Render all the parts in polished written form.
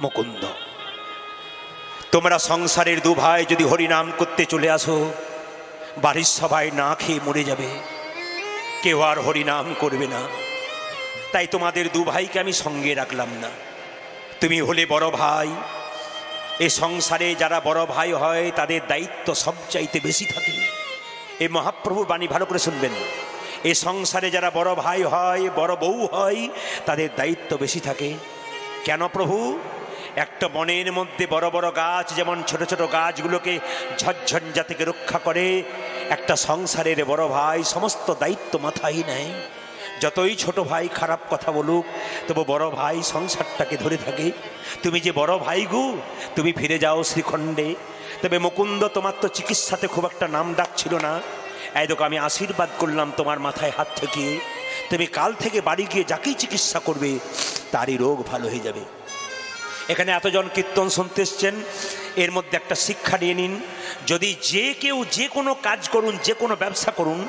মুকুন্দ, তোমরা সংসারের দু ভাই যদি হরিনাম করতে চলে আসো, বাড়ির সবাই না খেয়ে মরে যাবে, কেউ আর হরিনাম করবে না। তাই তোমাদের দু ভাইকে আমি সঙ্গে রাখলাম না। তুমি হলে বড় ভাই, এ সংসারে যারা বড় ভাই হয় তাদের দায়িত্ব সবচাইতে বেশি থাকে। এই মহাপ্রভুর বাণী ভালো করে শুনবেন। এ সংসারে যারা বড় ভাই হয়, বড় বউ হয়, তাদের দায়িত্ব বেশি থাকে। কেন প্রভু? একটা বনের মধ্যে বড় বড় গাছ যেমন ছোট ছোট গাছগুলোকে ঝড়ঝঞ্ঝা থেকে রক্ষা করে, একটা সংসারের বড় ভাই সমস্ত দায়িত্ব মাথায় নেয়। যতই ছোট ভাই খারাপ কথা বলুক, তবু বড় ভাই সংসারটাকে ধরে থাকে। তুমি যে বড় ভাই গো, তুমি ফিরে যাও শ্রীখণ্ডে। তবে মুকুন্দ, তোমার তো চিকিৎসাতে খুব একটা নাম ডাক ছিল না। এই দেখো, আমি আশীর্বাদ করলাম তোমার মাথায় হাত ঠেকিয়ে। তুমি কাল থেকে বাড়ি গিয়ে যাকেই চিকিৎসা করবে তারই রোগ ভালো হয়ে যাবে। এখানে এতজন কীর্তন শুনতে এসছেন, এর মধ্যে একটা শিক্ষা নিয়ে নিন। যদি যে কেউ যে কোনো কাজ করুন, যে কোনো ব্যবসা করুন,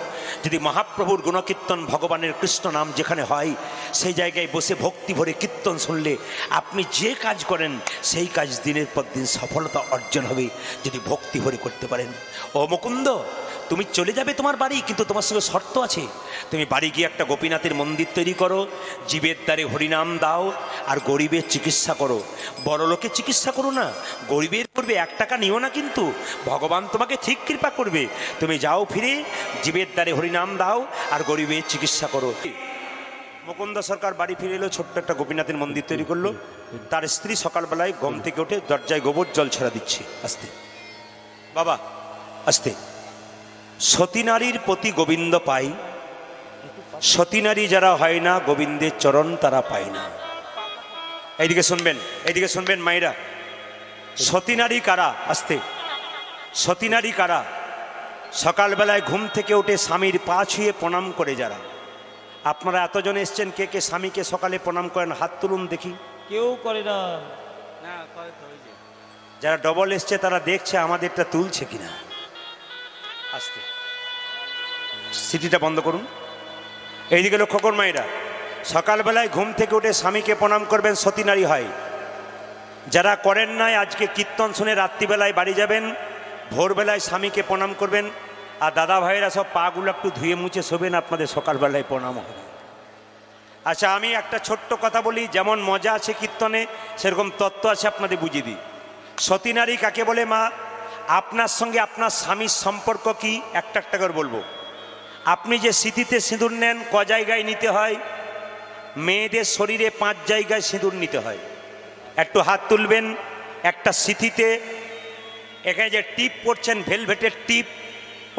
যদি মহাপ্রভুর গুণকীর্তন, ভগবানের কৃষ্ণ নাম যেখানে হয়, সেই জায়গায় বসে ভক্তি ভরে কীর্তন শুনলে আপনি যে কাজ করেন সেই কাজ দিনের পর দিন সফলতা অর্জন হবে, যদি ভক্তি ভরে করতে পারেন। ও মুকুন্দ, তুমি চলে যাবে তোমার বাড়ি, কিন্তু তোমার সঙ্গে শর্ত আছে। তুমি বাড়ি গিয়ে একটা গোপীনাথের মন্দির তৈরি করো, জীবের দ্বারে হরিনাম দাও, আর গরিবের চিকিৎসা করো। বড় লোকের চিকিৎসা করো না, গরিবের করবে। 1 টাকা নিও না, কিন্তু ভগবান তোমাকে ঠিক কৃপা করবে। তুমি যাও, ফিরে জীবের দ্বারে হরিনাম দাও আর গরিবের চিকিৎসা করো। মুকুন্দ সরকার বাড়ি ফিরে এলো, ছোট্ট একটা গোপীনাথের মন্দির তৈরি করলো। তার স্ত্রী সকালবেলায় ঘুম থেকে উঠে দরজায় গোবর জল ছেড়া দিচ্ছে। আস্তে বাবা, আস্তে। সতী নারীর প্রতি গোবিন্দ পাই, সতী নারী যারা হয় না, গোবিন্দের চরণ তারা পায় না। এইদিকে শুনবেন, এইদিকে শুনবেন মায়েরা। সতী নারী কারা? আস্তে। সতী নারী কারা? সকালবেলায় ঘুম থেকে উঠে স্বামীর পা ছুঁয়ে প্রণাম করে যারা। আপনারা এতজন এসছেন, কে কে স্বামীকে সকালে প্রণাম করেন? হাত তুলুন দেখি। কেউ করে না। যারা ডবল এসছে তারা দেখছে আমাদেরটা তুলছে কিনা। আস্তে, সিটিটা বন্ধ করুন। এইদিকে লক্ষ্য করুন মায়েরা, সকালবেলায় ঘুম থেকে উঠে স্বামীকে প্রণাম করবেন, সতী নারী হয়। যারা করেন নাই, আজকে কীর্তন শুনে রাত্রিবেলায় বাড়ি যাবেন, ভোরবেলায় স্বামীকে প্রণাম করবেন। আর দাদা ভাইয়েরা সব পাগুলো একটু ধুয়ে মুছে শোবেন, আপনাদের সকালবেলায় প্রণাম হবে। আচ্ছা, আমি একটা ছোট্ট কথা বলি, যেমন মজা আছে কীর্তনে, সেরকম তত্ত্ব আছে, আপনাদের বুঝিয়ে দিই। সতী নারী কাকে বলে মা? আপনার সঙ্গে আপনার স্বামীর সম্পর্ক কি, একটা একটা করে বলবো। আপনি যে সিঁথিতে সিঁদুর নেন, ক জায়গায় নিতে হয়? মেয়েদের শরীরে 5 জায়গায় সিঁদুর নিতে হয়। একটু হাত তুলবেন। একটা সিঁথিতে এখানে যে টিপ পরছেন, ভেলভেটের টিপ,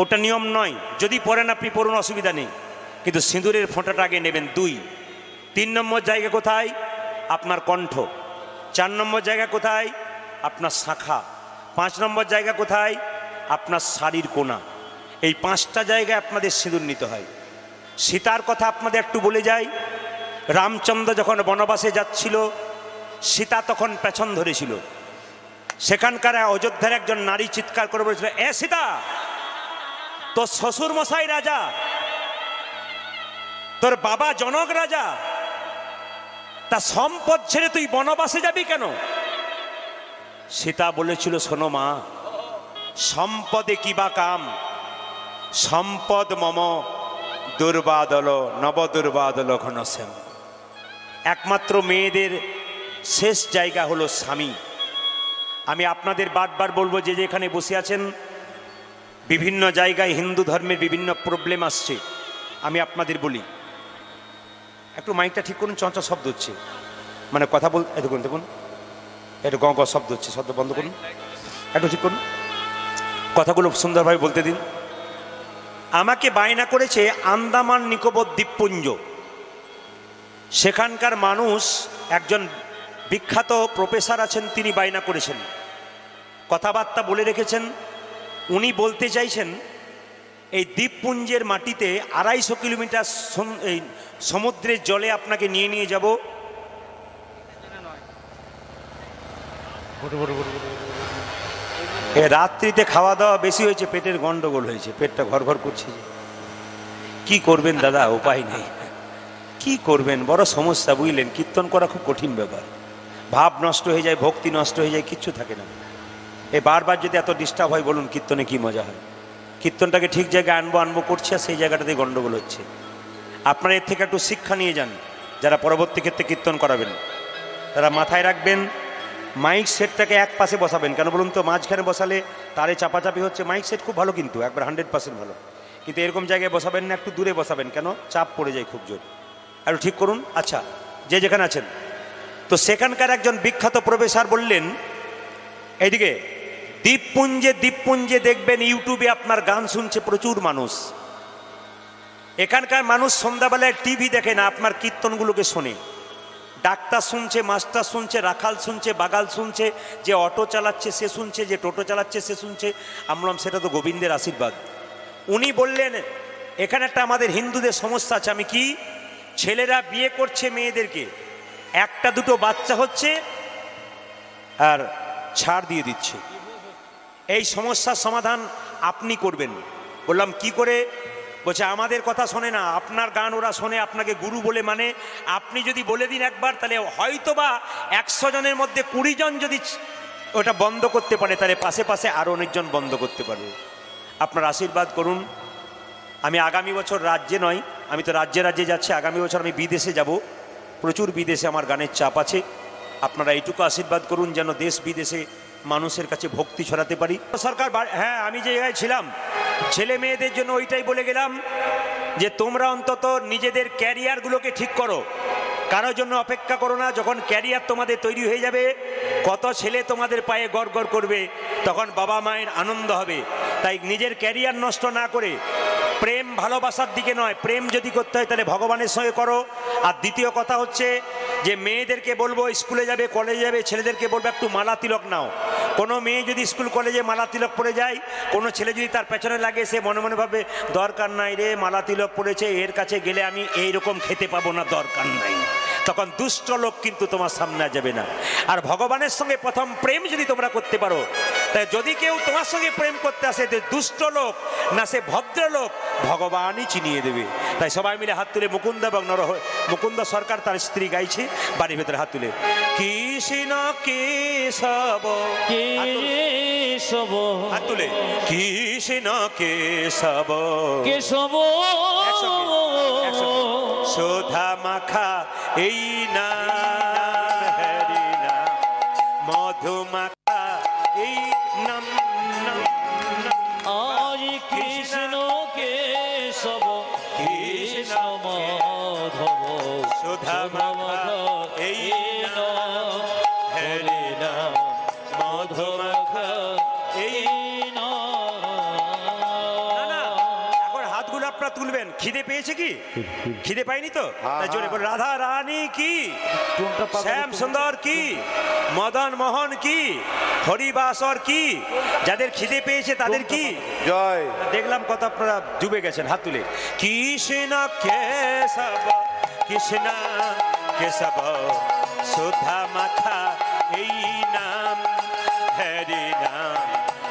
ওটা নিয়ম নয়। যদি পরেন আপনি পরুন, অসুবিধা নেই, কিন্তু সিঁদুরের ফোঁটাটা আগে নেবেন। 2। 3 নম্বর জায়গা কোথায়? আপনার কণ্ঠ। 4 নম্বর জায়গা কোথায়? আপনার শাখা। 5 নম্বর জায়গা কোথায়? আপনার শাড়ির কোনা। এই 5টা জায়গায় আপনাদের সিঁদুর নিতে হয়। সীতার কথা আপনাদের একটু বলে যাই। রামচন্দ্র যখন বনবাসে যাচ্ছিল, সীতা তখন পেছন ধরেছিল। সেখানকার অযোধ্যার একজন নারী চিৎকার করে বলেছিল, এ সীতা, তোর শ্বশুর মশাই রাজা, তোর বাবা জনক রাজা, তা সম্পদ ছেড়ে তুই বনবাসে যাবি কেন? সীতা বলেছিল, শোনো মা, সম্পদে কিবা কাম, সম্পদ মম দুর্বাদল নবদুর্বাদল ঘনশ্যাম। একমাত্র মেয়েদের শেষ জায়গা হলো স্বামী। আমি আপনাদের বারবার বলবো, যে যেখানে বসে আছেন, বিভিন্ন জায়গায় হিন্দু ধর্মের বিভিন্ন প্রবলেম আসছে। আমি আপনাদের বলি, একটু মাইকটা ঠিক করুন, চঞ্চল শব্দ হচ্ছে, মানে কথা বল, দেখুন দেখুন, একটু গ গ শব্দ হচ্ছে, শব্দ বন্ধ করুন, একটু ঠিক করুন, কথাগুলো সুন্দরভাবে বলতে দিন। আমাকে বায়না করেছে আন্দামান নিকোবর দ্বীপপুঞ্জ, সেখানকার মানুষ, একজন বিখ্যাত প্রফেসর আছেন, তিনি বায়না করেছেন, কথাবার্তা বলে রেখেছেন। উনি বলতে চাইছেন, এই দ্বীপপুঞ্জের মাটিতে 250 কিলোমিটার এই সমুদ্রের জলে আপনাকে নিয়ে নিয়ে যাব। রাত্রিতে খাওয়া দাওয়া বেশি হয়েছে, পেটের গন্ডগোল হয়েছে, পেটটা ঘর ঘর করছে। কি করবেন দাদা, উপায় নেই, কি করবেন, বড় সমস্যা, বুঝলেন? কীর্তন করা খুব কঠিন ব্যাপার। ভাব নষ্ট হয়ে যায়, ভক্তি নষ্ট হয়ে যায়, কিচ্ছু থাকে না। এই বারবার যদি এত ডিস্টার্ব হয়, বলুন কীর্তনে কি মজা হয়? কীর্তনটাকে ঠিক জায়গায় আনবো করছি, আর সেই জায়গাটাতে গণ্ডগোল হচ্ছে। আপনারা এর থেকে একটু শিক্ষা নিয়ে যান, যারা পরবর্তী ক্ষেত্রে কীর্তন করাবেন তারা মাথায় রাখবেন, মাইক সেটটাকে এক পাশে বসাবেন। কেন বলুন তো? মাঝখানে বসালে তারে চাপাচাপি হচ্ছে। মাইক সেট খুব ভালো, কিন্তু একবার 100% ভালো, কিন্তু এরকম জায়গায় বসাবেন না, একটু দূরে বসাবেন। কেন? চাপ পড়ে যায় খুব জোর। একটু ঠিক করুন। আচ্ছা, যে যেখানে আছেন, তো সেখানকার একজন বিখ্যাত প্রফেসর বললেন, এইদিকে দ্বীপপুঞ্জে দেখবেন ইউটিউবে আপনার গান শুনছে প্রচুর মানুষ। এখানকার মানুষ সন্ধ্যাবেলায় টিভি দেখে না, আপনার কীর্তনগুলোকে শোনে। ডাক্তার শুনছে, মাস্টার শুনছে, রাখাল শুনছে, বাগাল শুনছে, যে অটো চালাচ্ছে সে শুনছে, যে টোটো চালাচ্ছে সে শুনছে। আমলাম সেটা তো গোবিন্দের আশীর্বাদ। উনি বললেন, এখানে একটা আমাদের হিন্দুদের সমস্যা আছে। আমি কি? ছেলেরা বিয়ে করছে মেয়েদেরকে, একটা দুটো বাচ্চা হচ্ছে আর ছাড় দিয়ে দিচ্ছে। এই সমস্যার সমাধান আপনি করবেন। বললাম কি করে? বলছে আমাদের কথা শোনে না, আপনার গান ওরা শোনে, আপনাকে গুরু বলে মানে। আপনি যদি বলে দিন একবার, তাহলে হয়তোবা 100 জনের মধ্যে 20 জন যদি ওটা বন্ধ করতে পারে, তাহলে পাশে পাশে আরও অনেকজন বন্ধ করতে পারবে। আপনার আশীর্বাদ করুন। আমি আগামী বছর রাজ্যে নয়, আমি তো রাজ্যে যাচ্ছি, আগামী বছর আমি বিদেশে যাব। প্রচুর বিদেশে আমার গানের চাপ আছে। আপনারা এইটুকু আশীর্বাদ করুন যেন দেশ বিদেশে মানুষের কাছে ভক্তি ছড়াতে পারি। সরকার, হ্যাঁ, আমি যে জায়গায় ছিলাম, ছেলে মেয়েদের জন্য ওইটাই বলে গেলাম যে তোমরা অন্তত নিজেদের ক্যারিয়ারগুলোকে ঠিক করো, কারোর জন্য অপেক্ষা করো না। যখন ক্যারিয়ার তোমাদের তৈরি হয়ে যাবে, কত ছেলে তোমাদের পায়ে গড় গড় করবে, তখন বাবা মায়ের আনন্দ হবে। তাই নিজের ক্যারিয়ার নষ্ট না করে প্রেম ভালোবাসার দিকে নয়, প্রেম যদি করতে হয় তাহলে ভগবানের সঙ্গে করো। আর দ্বিতীয় কথা হচ্ছে যে মেয়েদেরকে বলবো স্কুলে যাবে, কলেজে যাবে, ছেলেদেরকে বলবো একটু মালা তিলক নাও। কোনো মেয়ে যদি স্কুল কলেজে মালা তিলক পরে যায়, কোনো ছেলে যদি তার পেছনে লাগে, সে মনে মনে ভাবে দরকার নাই রে, মালা তিলক পড়েছে, এর কাছে গেলে আমি এইরকম খেতে পাবো না, দরকার নাই। তখন দুষ্ট লোক কিন্তু তোমার সামনে যাবে না। আর ভগবানের সঙ্গে প্রথম প্রেম যদি তোমরা করতে পারো, তাই যদি কেউ তোমার সঙ্গে প্রেম করতে আসে, দুষ্ট লোক না সে ভদ্রলোক, ভগবানই চিনিয়ে দেবে। তাই সবাই মিলে হাত তুলে মুকুন্দ এবং মুকুন্দ সরকার তার স্ত্রী গাইছে, বাড়ির ভেতরে হাত তুলে কৃষ্ণ কেশব, হাত তুলে কৃষ্ণ কেশব কেশব, সুধা মাখা এই না হরি নাম, মধু মাখা এই নাম, আজ কৃষ্ণ কেশব কৃষ্ণ মাধব, সুধা মাখা এই নাম হরি নাম, মধু মাখা এই আপনারা তুলবেন। খিদে পেয়েছে কি? খিদে পাইনি তো? জোরে বল, রাধা রানী কি, শ্যাম সুন্দর কি, মদন মোহন কি, হরিবাসর কি। যাদের খিদে পেয়েছে তাদের কি জয়। দেখলাম কত আপনারা ডুবে গেছেন, হাত তুলে কৃষ্ণ কেশব কৃষ্ণ কেশব, সুধা মাখা এই নাম হরি নাম,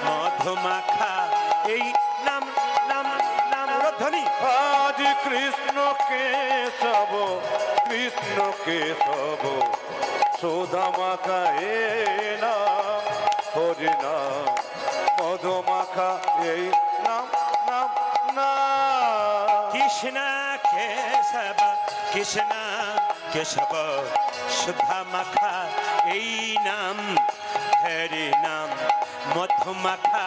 মধু মাখা এই নাম, ধ্বনি। আজ কৃষ্ণ কেশব কৃষ্ণ কেশব, সুধা মাখা এই নাম হরি নাম, মধু মাখা এই নাম নাম নাম। কৃষ্ণ কেশব কৃষ্ণ কেশব, সুধা মাখা এই নাম হরি নাম, মধু মাখা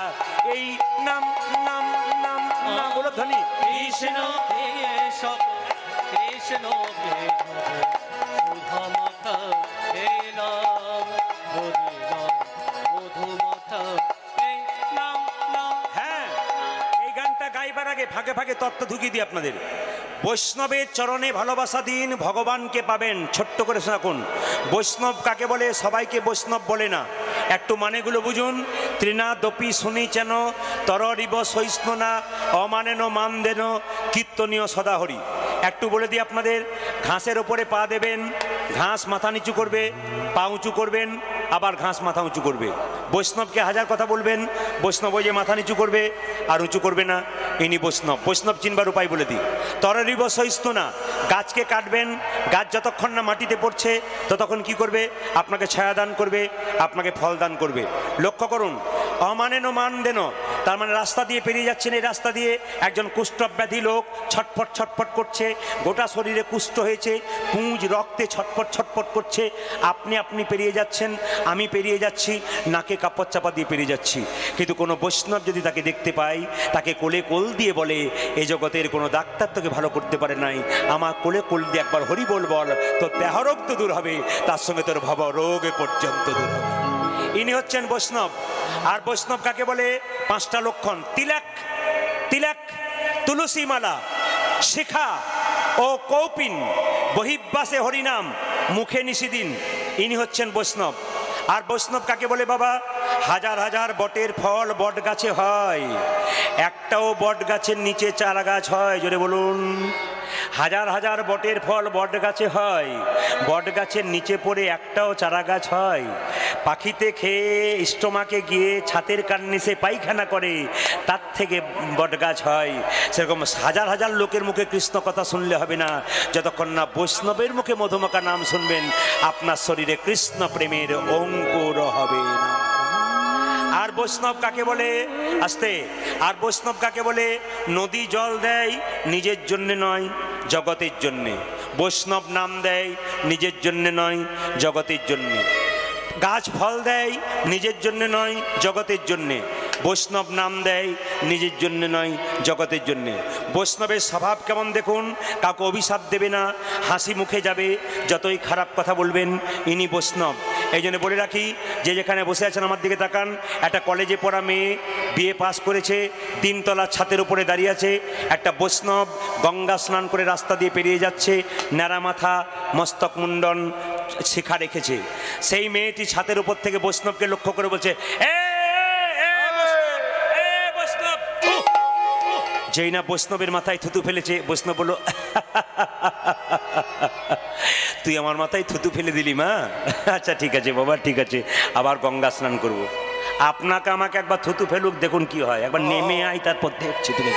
এই নাম নাম নাম নাম। বলো ধ্বনি। কৃষ্ণ কেশব কৃষ্ণ কেশব, সুধা মাখা এই নাম হরি নাম, মধু মাখা এই নাম নাম। হ্যাঁ, এই গানটা গাইবার আগে ফাঁকে ফাঁকে তত্ত্ব ঢুকিয়ে দিই আপনাদের। বৈষ্ণবের চরণে ভালোবাসা দিন, ভগবানকে পাবেন। ছোট্ট করে শোনাকুন, বৈষ্ণব কাকে বলে? সবাইকে বৈষ্ণব বলে না, একটু মানেগুলো বুঝুন। ত্রিনাদপি শুনি চেন তরিব সহিষ্ণুনা, অমানেন মানদেন কীর্তনীয় সদাহরি। একটু বলে দিই আপনাদের, ঘাসের ওপরে পা দেবেন, ঘাস মাথা নিচু করবে, পা উঁচু করবেন, আবার ঘাস মাথা উঁচু করবে। বৈষ্ণবকে হাজার কথা বলবেন, বৈষ্ণব ওই যে মাথা নিচু করবে আর উঁচু করবে না, ইনি বৈষ্ণব। বৈষ্ণব চিনবার উপায় বলে দিই, তররিব সহিষ্ণু না। গাছকে কাটবেন, গাছ যতক্ষণ না মাটিতে পড়ছে ততক্ষণ কি করবে? আপনাকে ছায়া দান করবে, আপনাকে ফল দান করবে। লক্ষ্য করুন, অমানেন মান দেন, তার মানে রাস্তা দিয়ে পেরিয়ে যাচ্ছেন, এই রাস্তা দিয়ে একজন কুষ্ঠব্যাধি লোক ছটফট ছটফট করছে, গোটা শরীরে কুষ্ঠ হয়েছে, পুঁজ রক্তে ছটফট ছটফট করছে, আপনি পেরিয়ে যাচ্ছেন, আমি পেরিয়ে যাচ্ছি, নাকে কাপড় চাপা দিয়ে পেরিয়ে যাচ্ছি। কিন্তু কোনো বৈষ্ণব যদি তাকে দেখতে পাই, তাকে কোলে কোল দিয়ে বলে, এ জগতের কোনো ডাক্তার তোকে ভালো করতে পারে নাই, আমার কোলে কোল দিয়ে একবার হরি বল বল, তোর দেহরোগ তো দূর হবে, তার সঙ্গে তোর ভব রোগ পর্যন্ত দূর হবে। ইনি হচ্ছেন বৈষ্ণব। আর বৈষ্ণব কাকে বলে? 5টা লক্ষণ। তিলক, তিলক, তুলসী মালা, শিখা ও কৌপিন, বহিব্বাসে হরিনাম, মুখে নিষিদিন, ইনি হচ্ছেন বৈষ্ণব। আর বৈষ্ণব কাকে বলে বাবা? হাজার হাজার বটের ফল বট গাছে হয়, একটাও বট গাছের নিচে চারা গাছ হয়, জোরে বলুন। হাজার হাজার বটের ফল বট গাছে হয়, বট গাছের নিচে পড়ে একটাও চারা গাছ হয়। পাখিতে খেয়ে স্টোমাকে গিয়ে ছাতের কার্নিসে পায়খানা করে, তার থেকে বট গাছ হয়। সেরকম হাজার হাজার লোকের মুখে কৃষ্ণ কথা শুনলে হবে না, যতক্ষণ না বৈষ্ণবের মুখে মধুমাখা নাম শুনবেন, আপনার শরীরে কৃষ্ণ প্রেমের অঙ্কুর হবে না। আর বৈষ্ণব কাকে বলে? আস্তে। আর বৈষ্ণব কাকে বলে? নদী জল দেয় নিজের জন্যে নয়, জগতের জন্যে। বৈষ্ণব নাম দেয় নিজের জন্যে নয়, জগতের জন্যে। গাছ ফল দেয় নিজের জন্যে নয়, জগতের জন্যে। বৈষ্ণব নাম দেয় নিজের জন্যে নয়, জগতের জন্যে। বৈষ্ণবের স্বভাব কেমন দেখুন, কাউকে অভিশাপ দেবে না, হাসি মুখে যাবে, যতই খারাপ কথা বলবেন, ইনি বৈষ্ণব। এই জন্য বলে রাখি, যে যেখানে বসে আছেন আমার দিকে তাকান, একটা কলেজে পড়া মেয়ে বিএ পাস করেছে, 3 তলার ছাদের উপরে দাঁড়িয়ে আছে, একটা বৈষ্ণব গঙ্গা স্নান করে রাস্তা দিয়ে পেরিয়ে যাচ্ছে, ন্যাড়া মাথা, মস্তক মুন্ডন, শিখা রেখেছে। সেই মেয়েটি ছাদের উপর থেকে বৈষ্ণবকে লক্ষ্য করে বলছে, যেই না বৈষ্ণবের মাথায় থুতু ফেলেছে, বৈষ্ণব বলল, তুই আমার মাথায় থুতু ফেলে দিলি মা? আচ্ছা ঠিক আছে বাবা, ঠিক আছে, আবার গঙ্গা স্নান করব। আপনাকে আমাকে একবার থুতু ফেলুক, দেখুন কি হয়, একবার নেমে আয়, তারপর দেখছি তুমি,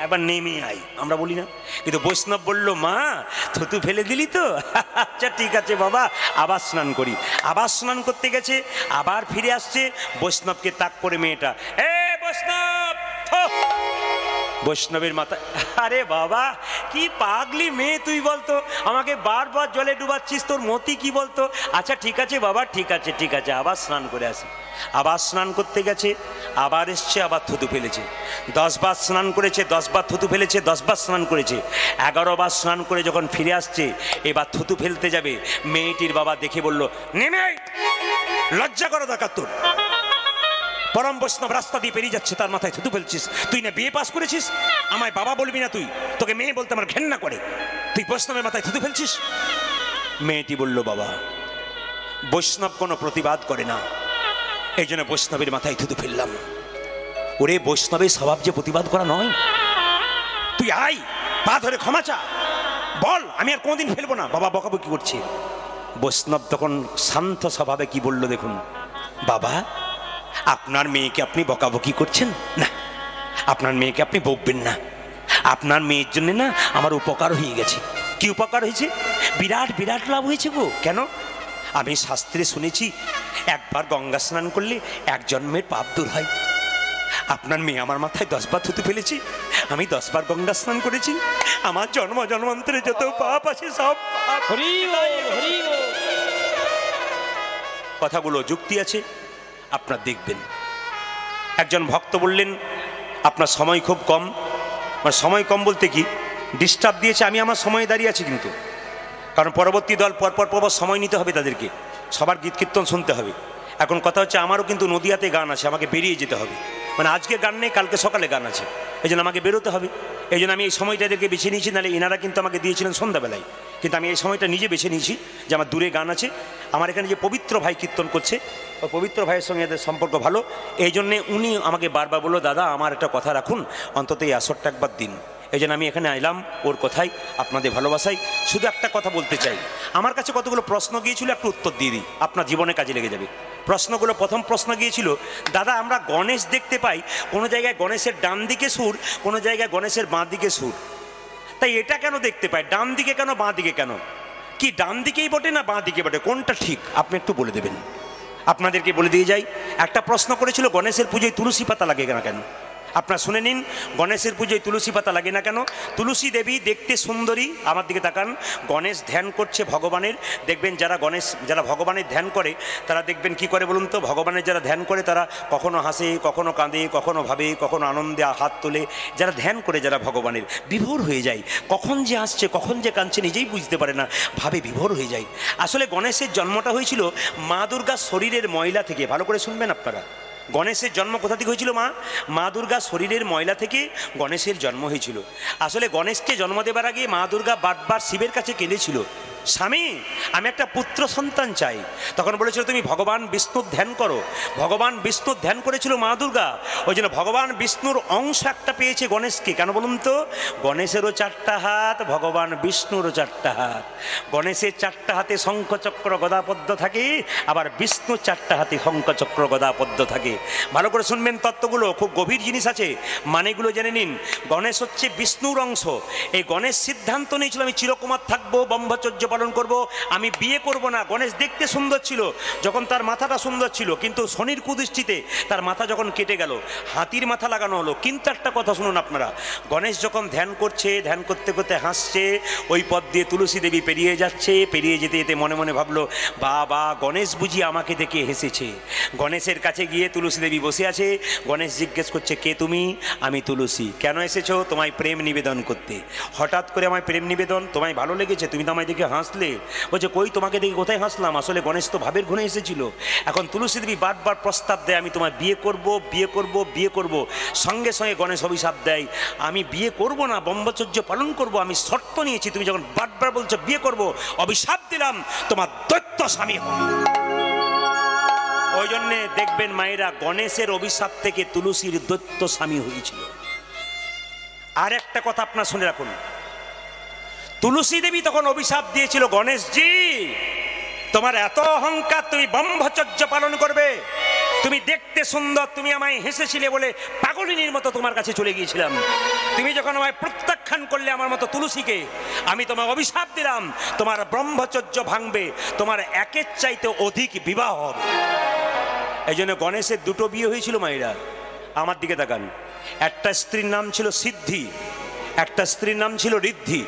একবার নেমে আয়, আমরা বলি না? কিন্তু বৈষ্ণব বলল, মা থুতু ফেলে দিলি তো? আচ্ছা ঠিক আছে বাবা, আবার স্নান করি। আবার স্নান করতে গেছে, আবার ফিরে আসছে, বৈষ্ণবকে তাক করে মেয়েটা, বৈষ্ণব, বৈষ্ণবের মাথা। আরে বাবা, কি পাগলি মেয়ে তুই বলতো, আমাকে বারবার জলে ডুবাচ্ছিস, তোর মতি কি বলতো? আচ্ছা ঠিক আছে বাবা, ঠিক আছে ঠিক আছে, আবার স্নান করে আসি। আবার স্নান করতে গেছে, আবার এসছে, আবার থুতু ফেলেছে। 10 বার স্নান করেছে, 10 বার থুতু ফেলেছে, 10 বার স্নান করেছে। 11 বার স্নান করে যখন ফিরে আসছে, এবার থুতু ফেলতে যাবে, মেয়েটির বাবা দেখে বলল, নেমে আয়, লজ্জা করা দরকার তোর। পরম বৈষ্ণব রাস্তা দিয়ে পেরিয়ে যাচ্ছে, তার মাথায় থুতু ফেলছিস? তুই না বিয়ে পাস করেছিস, আমায় বাবা বলবি না তুই? তোকে মেয়ে বলতে আমার ঘেন্না করে, তুই বৈষ্ণবের মাথায় থুতু ফেলছিস? মেয়েটি বলল, বাবা বৈষ্ণব কোনো প্রতিবাদ করে না, এই জন্য বৈষ্ণবের মাথায় থুতু ফেললাম। ওরে, বৈষ্ণবের স্বভাব যে প্রতিবাদ করা নয়। তুই আয়, পা ধরে ক্ষমা চা, বল আমি আর কোনোদিন ফেলবো না। বাবা বকাবকি করছে। বৈষ্ণব তখন শান্ত স্বভাবে কি বলল দেখুন, বাবা আপনার মেয়েকে আপনি বকাবকি করছেন না, আপনার মেয়েকে আপনি বকবেন না, আপনার মেয়ের জন্য না আমার উপকার হয়ে গেছে। কি উপকার হয়েছে? বিরাট বিরাট লাভ হয়েছে গো। কেন? আমি শাস্ত্রে শুনেছি, একবার গঙ্গা স্নান করলে 1 জন্মের পাপ দূর হয়। আপনার মেয়ে আমার মাথায় 10 বার থুতু ফেলেছি, আমি 10 বার গঙ্গা স্নান করেছি, আমার জন্ম জন্মান্তরে যত পাপ আছে সব পাপ। কথাগুলো যুক্তি আছে, আপনার দেখবেন। একজন ভক্ত বললেন, আপনার সময় খুব কম। মানে সময় কম বলতে কি, ডিস্টার্ব দিয়েছে, আমি আমার সময়ে দাঁড়িয়ে আছি কিন্তু, কারণ পরবর্তী দল পরপর সময় নিতে হবে তাদেরকে, সবার গীত কীর্তন শুনতে হবে। এখন কথা হচ্ছে, আমারও কিন্তু নদিয়াতে গান আছে, আমাকে বেরিয়ে যেতে হবে। মানে আজকে গান নেই, কালকে সকালে গান আছে, এই জন্য আমাকে বেরোতে হবে। এই জন্য আমি এই সময়টা এদেরকে বেছে নিয়েছি, নাহলে এনারা কিন্তু আমাকে দিয়েছিলেন সন্ধ্যাবেলায়, কিন্তু আমি এই সময়টা নিজে বেছে নিয়েছি যে আমার দূরে গান আছে। আমার এখানে যে পবিত্র ভাই কীর্তন করছে, ওই পবিত্র ভাইয়ের সঙ্গে এদের সম্পর্ক ভালো, এই জন্যে উনি আমাকে বারবার বললো, দাদা আমার একটা কথা রাখুন, অন্তত এই আসরটা একবার দিন। এই জন্য আমি এখানে আইলাম ওর কথাই, আপনাদের ভালোবাসাই। শুধু একটা কথা বলতে চাই, আমার কাছে কতগুলো প্রশ্ন গিয়েছিল, একটু উত্তর দিয়ে দিই, আপনার জীবনে কাজে লেগে যাবে। প্রশ্নগুলো, প্রথম প্রশ্ন গিয়েছিল, দাদা আমরা গণেশ দেখতে পাই, কোনো জায়গায় গণেশের ডান দিকে সুর, কোনো জায়গায় গণেশের বাঁ দিকে সুর, তাই এটা কেন দেখতে পাই, ডান দিকে কেন বাঁ দিকে কেন, কি ডান দিকেই বটে না বাঁ দিকে বটে, কোনটা ঠিক আপনি একটু বলে দেবেন। আপনাদেরকে বলে দিয়ে যাই, একটা প্রশ্ন করেছিল গণেশের পুজোয় তুলসী পাতা লাগে না কেন। আপনারা শুনে নিন, গণেশের পুজোয় তুলসী পাতা লাগে না কেন। তুলসী দেবী দেখতে সুন্দরী, আমার দিকে তাকান, গণেশ ধ্যান করছে ভগবানের, দেখবেন যারা ভগবানের ধ্যান করে তারা দেখবেন কি করে বলুন তো, ভগবানের যারা ধ্যান করে তারা কখনো হাসে, কখনো কাঁদে, কখনো ভাবে, কখনো আনন্দে হাত তোলে। যারা ধ্যান করে, যারা ভগবানের, বিভোর হয়ে যায়, কখন যে আসছে কখন যে কাঁদছে নিজেই বুঝতে পারে না, ভাবে বিভোর হয়ে যায়। আসলে গণেশের জন্মটা হয়েছিল মা দুর্গার শরীরের ময়লা থেকে। ভালো করে শুনবেন আপনারা, গণেশের জন্ম কোথা থেকে হয়েছিল? মা দুর্গা শরীরের ময়লা থেকে গণেশের জন্ম হয়েছিল। আসলে গণেশকে জন্ম দেবার আগে মা দুর্গা বারবার শিবের কাছে কেঁদেছিল, স্বামী আমি একটা পুত্র সন্তান চাই। তখন বলেছিল তুমি ভগবান বিষ্ণুর ধ্যান করো। ভগবান বিষ্ণুর ধ্যান করেছিল মা দুর্গা, ওই জন্য ভগবান বিষ্ণুর অংশ একটা পেয়েছে গণেশকে। কেন বলুন তো, গণেশেরও 4টা হাত, ভগবান বিষ্ণুরও 4টা হাত। গণেশের 4টা হাতে শঙ্খচক্র গদাপদ্ম থাকে, আবার বিষ্ণুর 4টা হাতে শঙ্খচক্র গদাপদ্ম থাকে। ভালো করে শুনবেন, তত্ত্বগুলো খুব গভীর জিনিস আছে, মানেগুলো জেনে নিন। গণেশ হচ্ছে বিষ্ণুর অংশ। এই গণেশ সিদ্ধান্ত নিয়েছিল আমি চিরকুমার থাকবো, ব্রহ্মচর্য পালন করব, আমি বিয়ে করব না। গণেশ দেখতে সুন্দর ছিল, যখন তার মাথাটা সুন্দর ছিল, কিন্তু শনির কুদৃষ্টিতে তার মাথা যখন কেটে গেল, হাতির মাথা লাগানো হলো। কিন্তু একটা কথা শুনুন আপনারা, গণেশ যখন ধ্যান করছে, ধ্যান করতে করতে হাসছে, ওই পথ দিয়ে তুলসী দেবী পেরিয়ে যাচ্ছে, পেরিয়ে যেতে যেতে মনে মনে ভাবলো, বাবা গণেশ বুঝি আমাকে দেখে হেসেছে। গণেশের কাছে গিয়ে তুলসী দেবী বসে আছে, গণেশ জিজ্ঞেস করছে, কে তুমি? আমি তুলসী। কেন এসেছো? তোমায় প্রেম নিবেদন করতে। হঠাৎ করে আমায় প্রেম নিবেদন, তোমায় ভালো লেগেছে, তুমি তো আমায় দেখে হাসলে। বলছে, কই তোমাকে দেখে কোথায় হাসলাম, আসলে গণেশ তো ভাবের ঘুরে এসেছিল। এখন তুলসী দেবী বারবার প্রস্তাব দেয়, আমি তোমায় বিয়ে করব, বিয়ে করব, বিয়ে করব। সঙ্গে সঙ্গে গণেশ অভিশাপ দেয়, আমি বিয়ে করব না, ব্রহ্মচর্য পালন করব, আমি শর্ত নিয়েছি, তুমি যখন বারবার বলছো বিয়ে করব, অভিশাপ দিলাম তোমার দৈত্য স্বামী হবে। ওই জন্যে দেখবেন মায়েরা, গণেশের অভিশাপ থেকে তুলসীর দৈত্য স্বামী হয়েছিল। আর একটা কথা আপনার শুনে রাখুন, তুলসী দেবী তখন অভিশাপ দিয়েছিল, গণেশজি তোমার এত অহংকার, তুমি ব্রহ্মচর্য পালন করবে, তুমি দেখতে সুন্দর, তুমি আমায় হেসেছিলে বলে পাগলিনীর মতো তোমার কাছে চলে গিয়েছিলাম, তুমি যখন আমায় প্রত্যাখ্যান করলে আমার মতো তুলসীকে, আমি তোমার অভিশাপ দিলাম, তোমার ব্রহ্মচর্য ভাঙবে, তোমার একের চাইতে অধিক বিবাহ হবে। এই জন্য গণেশের 2টো বিয়ে হয়েছিল মায়েরা। আমার দিকে তাকান, একটা স্ত্রীর নাম ছিল সিদ্ধি, একটা স্ত্রীর নাম ছিল ঋদ্ধি।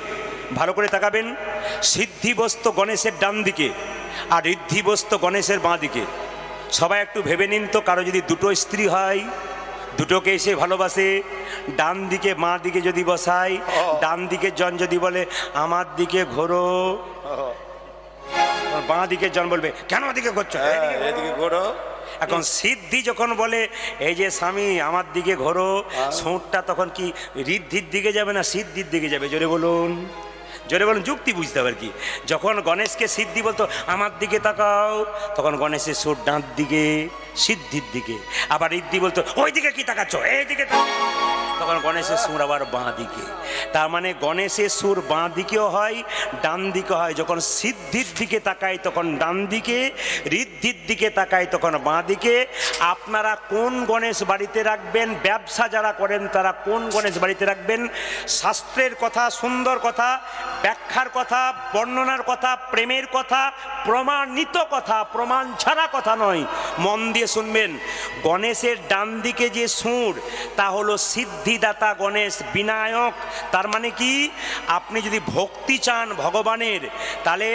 ভালো করে তাকাবেন, সিদ্ধি বসত গণেশের ডান দিকে আর ঋদ্ধি বসত গণেশের বাঁ দিকে। সবাই একটু ভেবে নিন তো, কারো যদি 2টো স্ত্রী হয়, 2টোকে এসে ভালোবাসে, ডান দিকে বাঁ দিকে যদি বসায়, ডান দিকের জন যদি বলে আমার দিকে ঘোরো, বাঁ দিকের জন বলবে কেন দিকে ঘুরছো, এদিকে ঘোরো। এখন সিদ্ধি যখন বলে এই যে স্বামী আমার দিকে ঘোরো, সোঁটটা তখন কি ঋদ্ধির দিকে যাবে না সিদ্ধির দিকে যাবে? জোরে বলুন, জোরে বলুন, যুক্তি বুঝতে হবে আর কি। যখন গণেশকে সিদ্ধি বলতো আমার দিকে তাকাও, তখন গণেশের সুর ডান দিকে, সিদ্ধির দিকে। আবার ঋদ্ধি বলতো ওই দিকে কি তাকাচ্ছ, এইদিকে, তখন গণেশের সুর আবার বাঁ দিকে। তার মানে গণেশের সুর বাঁ দিকেও হয়, ডান দিকে হয়। যখন সিদ্ধির দিকে তাকায় তখন ডান দিকে, ঋদ্ধির দিকে তাকায় তখন বাঁ দিকে। আপনারা কোন গণেশ বাড়িতে রাখবেন, ব্যবসা যারা করেন তারা কোন গণেশ বাড়িতে রাখবেন, শাস্ত্রের কথা, সুন্দর কথা, ব্যাখ্যার কথা, বর্ণনার কথা, প্রেমের কথা, প্রমাণিত কথা, প্রমাণ ছাড়া কথা নয়, মন দিয়ে শুনবেন। গণেশের ডান দিকে যে সুর, তা হলো সিদ্ধিদাতা গণেশ, বিনায়ক। তার মানে কি, আপনি যদি ভক্তি চান ভগবানের, তাহলে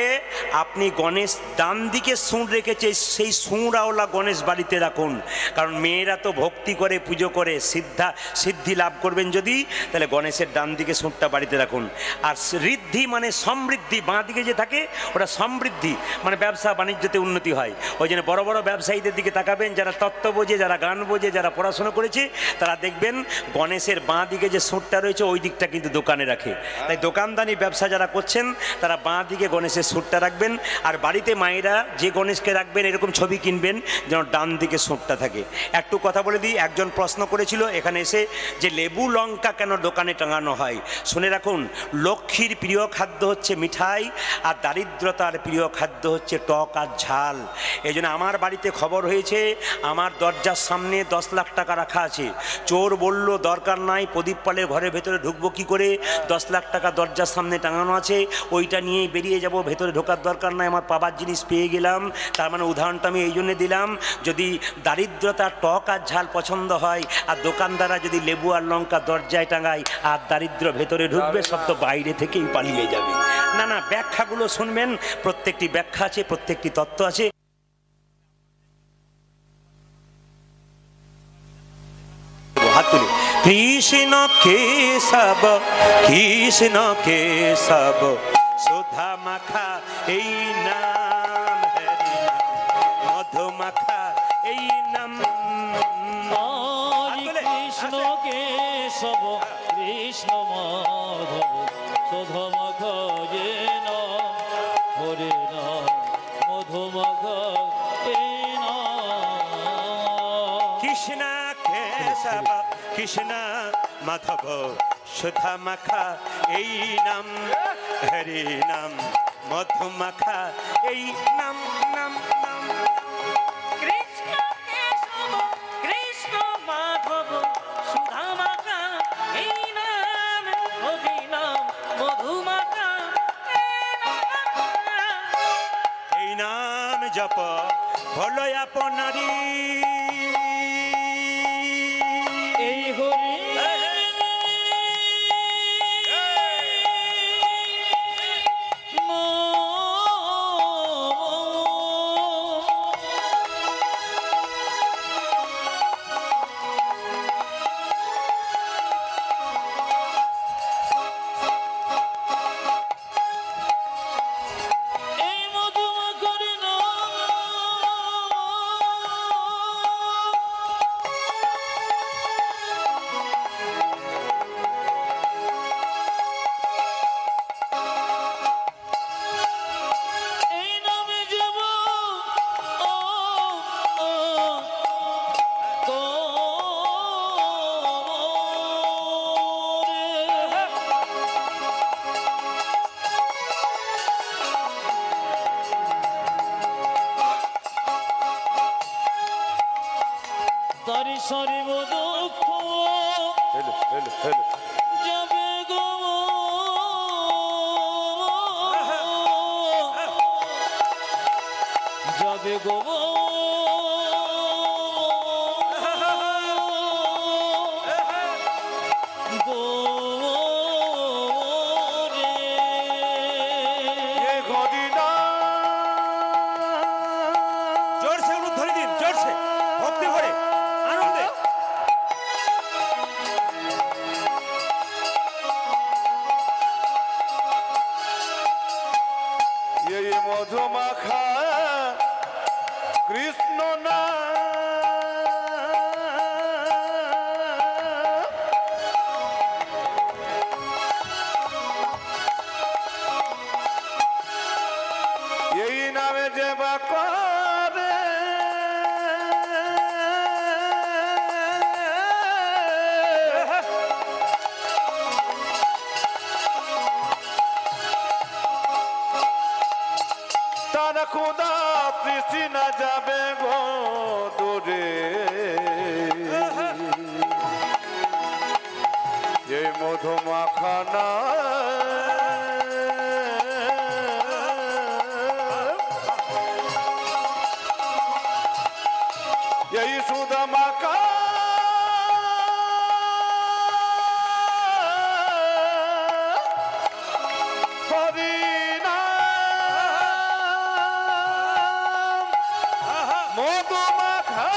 আপনি গণেশ ডান দিকে সুর রেখেছে, সেই সুরাওলা গণেশ বাড়িতে রাখুন। কারণ মেয়েরা তো ভক্তি করে, পুজো করে, সিদ্ধি লাভ করবেন যদি, তাহলে গণেশের ডান দিকে সুরটা বাড়িতে রাখুন। আর ঋদ্ধি মানে সমৃদ্ধি, বাঁ দিকে যে থাকে ওটা সমৃদ্ধি, মানে ব্যবসা বাণিজ্যতে উন্নতি হয়। ওই জন্য বড় বড় ব্যবসায়ীদের সাইডের দিকে তাকাবেন, যারা তত্ত্ব বোঝে, যারা গান বোঝে, যারা পড়াশোনা করেছে, তারা দেখবেন গণেশের বাঁ দিকে যে সুরটা রয়েছে ওই দিকটা কিন্তু দোকানে রাখে। তাই দোকানদানি ব্যবসা যারা করছেন তারা বাঁ দিকে গণেশের সুরটা রাখবেন, আর বাড়িতে মায়েরা যে গণেশকে রাখবেন এরকম ছবি কিনবেন যেন ডান দিকে সুরটা থাকে। একটু কথা বলে দিই, একজন প্রশ্ন করেছিল এখানে এসে যে লেবু লঙ্কা কেন দোকানে টাঙানো হয়। শুনে রাখুন, লক্ষ্মীর প্রিয় খাদ্য হচ্ছে মিঠাই, আর দারিদ্রতার প্রিয় খাদ্য হচ্ছে টক আর ঝাল। এই জন্য আমার বাড়িতে খবর হয়েছে, আমার দরজার সামনে 10 লাখ টাকা রাখা আছে। চোর বলল দরকার নাই, প্রদীপ পালের ঘরের ভেতরে ঢুকবো কি করে, 10 লাখ টাকা দরজার সামনে টাঙানো আছে, ওইটা নিয়েই বেরিয়ে যাব, ভেতরে ঢোকার দরকার নাই, আমার পাবার জিনিস পেয়ে গেলাম। তার মানে উদাহরণটা আমি এই জন্যে দিলাম, যদি দারিদ্রতার টক আর ঝাল পছন্দ হয় আর দোকানদাররা যদি লেবু আর লঙ্কা দরজায় টাঙায় আর দারিদ্র ভেতরে ঢুকবে, সব তো বাইরে থেকেই পালিয়ে যাবে। না না, ব্যাখ্যাগুলো শুনবেন, প্রত্যেকটি ব্যাখ্যা আছে, প্রত্যেকটি তত্ত্ব আছে। হাত তুলে কৃষ্ণ কেশব, কৃষ্ণ কেশব সুধা মাখা এই নাম, হরি নাম মধু মাখা এই নাম। কৃষ্ণ কেশব কৃষ্ণ মাধব সুধা মাখা যে নাম, হরে নাম মধু মাখা এই নাম। কৃষ্ণ কেশব কৃষ্ণ মাধব সুধা মাখা এই নাম, হরি নাম মধু মাখা এই নাম নাম নাম। কৃষ্ণ কেশব কৃষ্ণ মাধব সুধা মাখা এই নাম, হরি নাম মধু মাখা এই নাম জপ হলো আপনারি, এই হরি তারি সরিব দুঃখ যাবে গো, যাবে গো জোরসে অনুধ্বনি দিন, জোরসে ভক্তি করে আনন্দে। এই মধু মাখা কৃষ্ণ না এই নামে যে বা করে তারা খুদা তৃষ্টি না যাবে গো দূরে, এই মধু মাখানা এই সুদা মাখা হরি নাম মধু মাখা